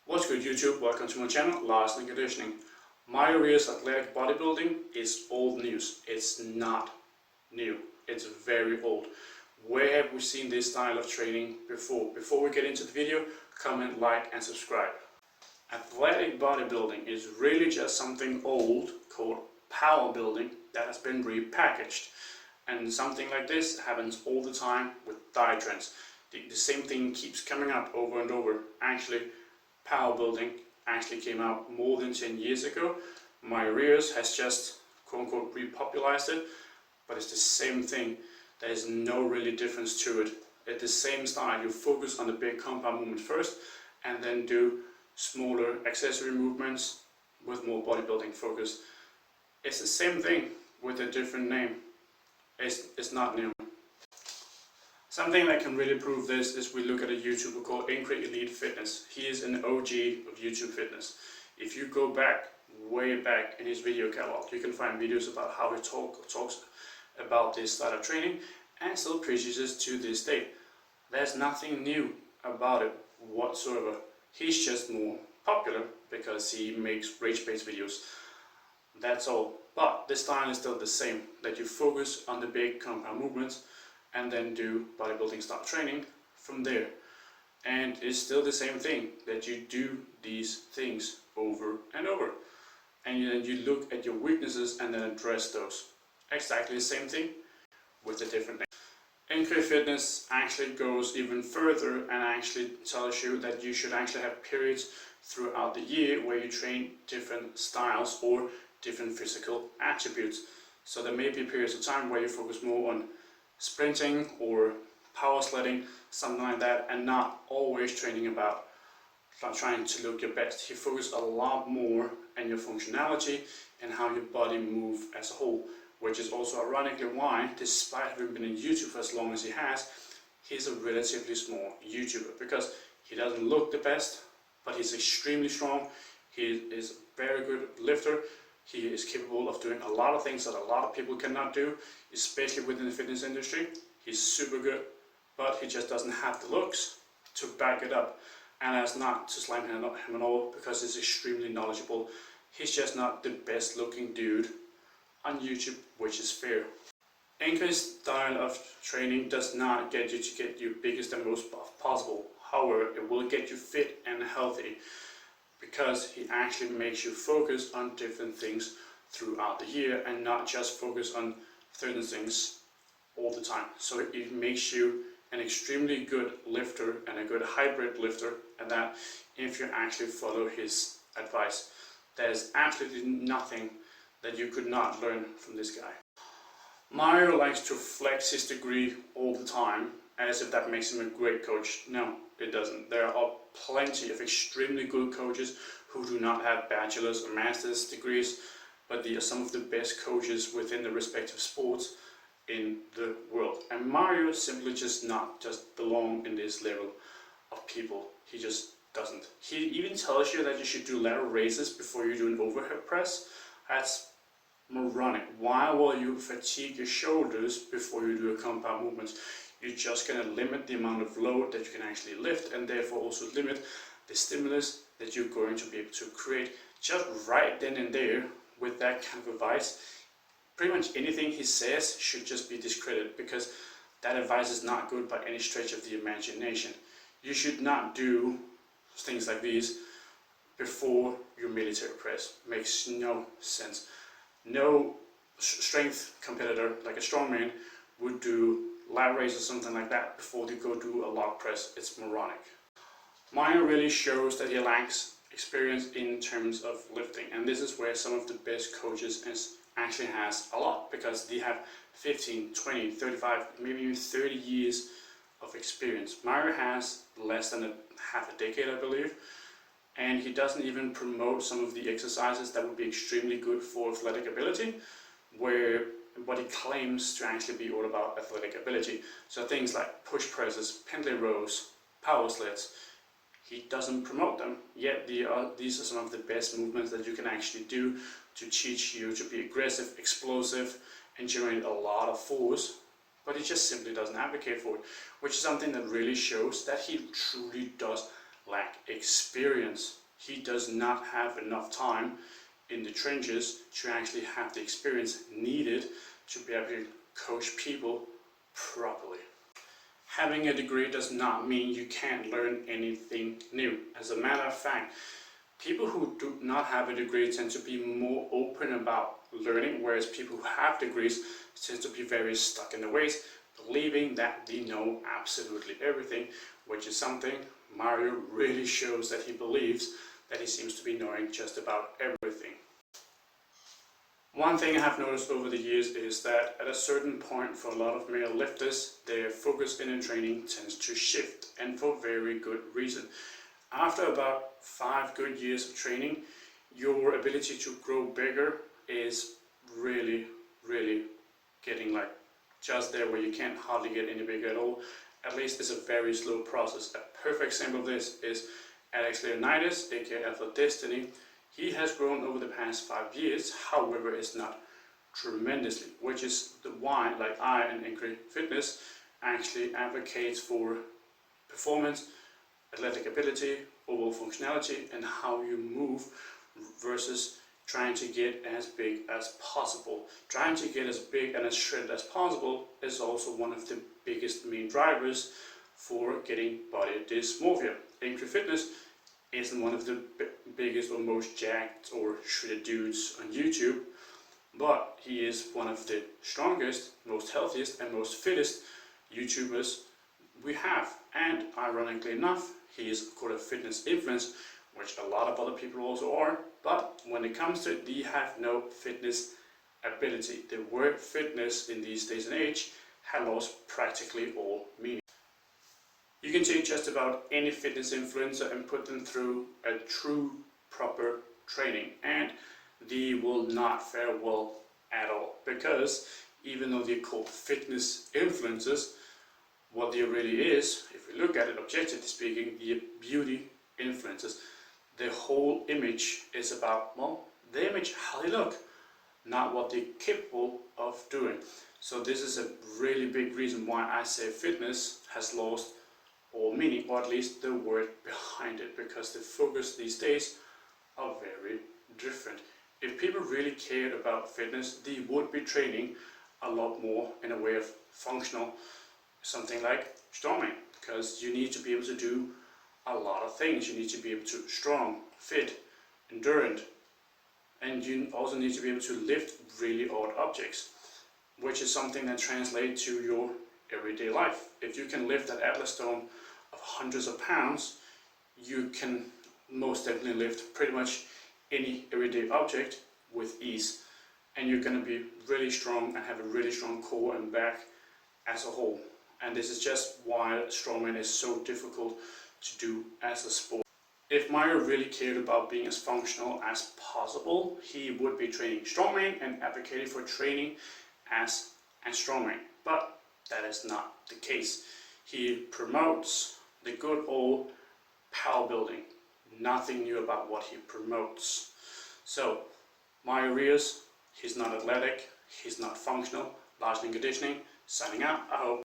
What's good YouTube? Welcome to my channel, Last in Conditioning. My Rios athletic bodybuilding is old news. It's not new. It's very old. Where have we seen this style of training before? Before we get into the video, comment, like and subscribe. Athletic bodybuilding is really just something old called power building that has been repackaged. And something like this happens all the time with diet trends. The same thing keeps coming up over and over. Actually, power building actually came out more than 10 years ago. My Rios has just quote-unquote repopularized it, but it's the same thing. There is no really difference to it. It's the same style. You focus on the big compound movement first and then do smaller accessory movements with more bodybuilding focus. It's the same thing with a different name. It's not new. Something that can really prove this is we look at a YouTuber called Elite Fitness. He is an OG of YouTube fitness. If you go back, way back in his video catalog, you can find videos about how he talks about this style of training and still preaches it to this day. There's nothing new about it whatsoever. He's just more popular because he makes rage-based videos. That's all. But the style is still the same, that you focus on the big compound movements and then do bodybuilding style training from there. And it's still the same thing, that you do these things over and over. And then you look at your weaknesses and then address those. Exactly the same thing with a different name. Fitness actually goes even further and actually tells you that you should actually have periods throughout the year where you train different styles or different physical attributes. So there may be periods of time where you focus more on sprinting or power sledding, something like that, and not always training about trying to look your best. You focus a lot more on your functionality and how your body moves as a whole, which is also ironically why, despite having been in YouTube for as long as he has, he's a relatively small YouTuber, because he doesn't look the best, but he's extremely strong. He is a very good lifter. He is capable of doing a lot of things that a lot of people cannot do, especially within the fitness industry. He's super good, but he just doesn't have the looks to back it up. And that's not to slam him at all, because he's extremely knowledgeable. He's just not the best looking dude on YouTube, which is fair. Anchor's style of training does not get you to get your biggest and most buff possible. However, it will get you fit and healthy, because he actually makes you focus on different things throughout the year and not just focus on certain things all the time. So it makes you an extremely good lifter and a good hybrid lifter, and that if you actually follow his advice, there's absolutely nothing that you could not learn from this guy. Mario likes to flex his degree all the time as if that makes him a great coach. No, it doesn't. There are plenty of extremely good coaches who do not have bachelor's or master's degrees, but they are some of the best coaches within the respective sports in the world. And Mario simply just belong in this level of people. He just doesn't. He even tells you that you should do lateral raises before you do an overhead press. That's moronic. Why will you fatigue your shoulders before you do a compound movement? You're just going to limit the amount of load that you can actually lift, and therefore also limit the stimulus that you're going to be able to create. Just right then and there, with that kind of advice, pretty much anything he says should just be discredited, because that advice is not good by any stretch of the imagination. You should not do things like these before your military press. Makes no sense. No strength competitor like a strongman would do lat raise or something like that before they go do a log press. It's moronic. Mario really shows that he lacks experience in terms of lifting, and this is where some of the best coaches actually has a lot, because they have 15, 20, 35, maybe even 30 years of experience. Mario has less than half a decade, I believe, and he doesn't even promote some of the exercises that would be extremely good for athletic ability, what he claims to actually be all about athletic ability. So things like push presses, pendulum rows, power sleds, he doesn't promote them, yet these are some of the best movements that you can actually do to teach you to be aggressive, explosive, and generate a lot of force, but he just simply doesn't advocate for it, which is something that really shows that he truly does lack experience. He does not have enough time in the trenches to actually have the experience needed to be able to coach people properly. Having a degree does not mean you can't learn anything new. As a matter of fact, people who do not have a degree tend to be more open about learning, whereas people who have degrees tend to be very stuck in their ways, believing that they know absolutely everything, which is something Mario really shows that he believes, that he seems to be knowing just about everything. One thing I have noticed over the years is that at a certain point for a lot of male lifters, their focus in their training tends to shift, and for very good reason. After about 5 good years of training, your ability to grow bigger is really getting like just there, where you can't hardly get any bigger at all. At least it's a very slow process. A perfect example of this is Alex Leonidas, aka Alpha Destiny. He has grown over the past 5 years, however it's not tremendously, which is why, like I and Angry Fitness, actually advocates for performance, athletic ability, overall functionality, and how you move versus trying to get as big as possible. Trying to get as big and as shredded as possible is also one of the biggest main drivers for getting body dysmorphia. Angry Fitness isn't one of the biggest or most jacked or shredded dudes on YouTube, but he is one of the strongest, most healthiest, and most fittest YouTubers we have. And ironically enough, he is called a fitness influencer, which a lot of other people also are, but when it comes to it, they have no fitness ability. The word fitness in these days and age has lost practically all meaning. You can take just about any fitness influencer and put them through a true, proper training, and they will not fare well at all, because even though they're called fitness influencers, what they really is, if we look at it objectively speaking, the beauty influencers. The whole image is about, well, the image, how they look, not what they're capable of doing. So this is a really big reason why I say fitness has lost all meaning, or at least the word behind it, because the focus these days are very different. If people really cared about fitness, they would be training a lot more in a way of functional, something like strongman, because you need to be able to do a lot of things. You need to be able to strong, fit, endurant, and you also need to be able to lift really odd objects, which is something that translates to your everyday life. If you can lift that Atlas stone of hundreds of pounds, you can most definitely lift pretty much any everyday object with ease, and you're going to be really strong and have a really strong core and back as a whole. And this is just why strongman is so difficult to do as a sport. If Mario really cared about being as functional as possible, he would be training strongman and advocating for training as a strongman. But that is not the case. He promotes the good old power building. Nothing new about what he promotes. So, Mario Rios, he's not athletic, he's not functional. Large conditioning, signing out. I hope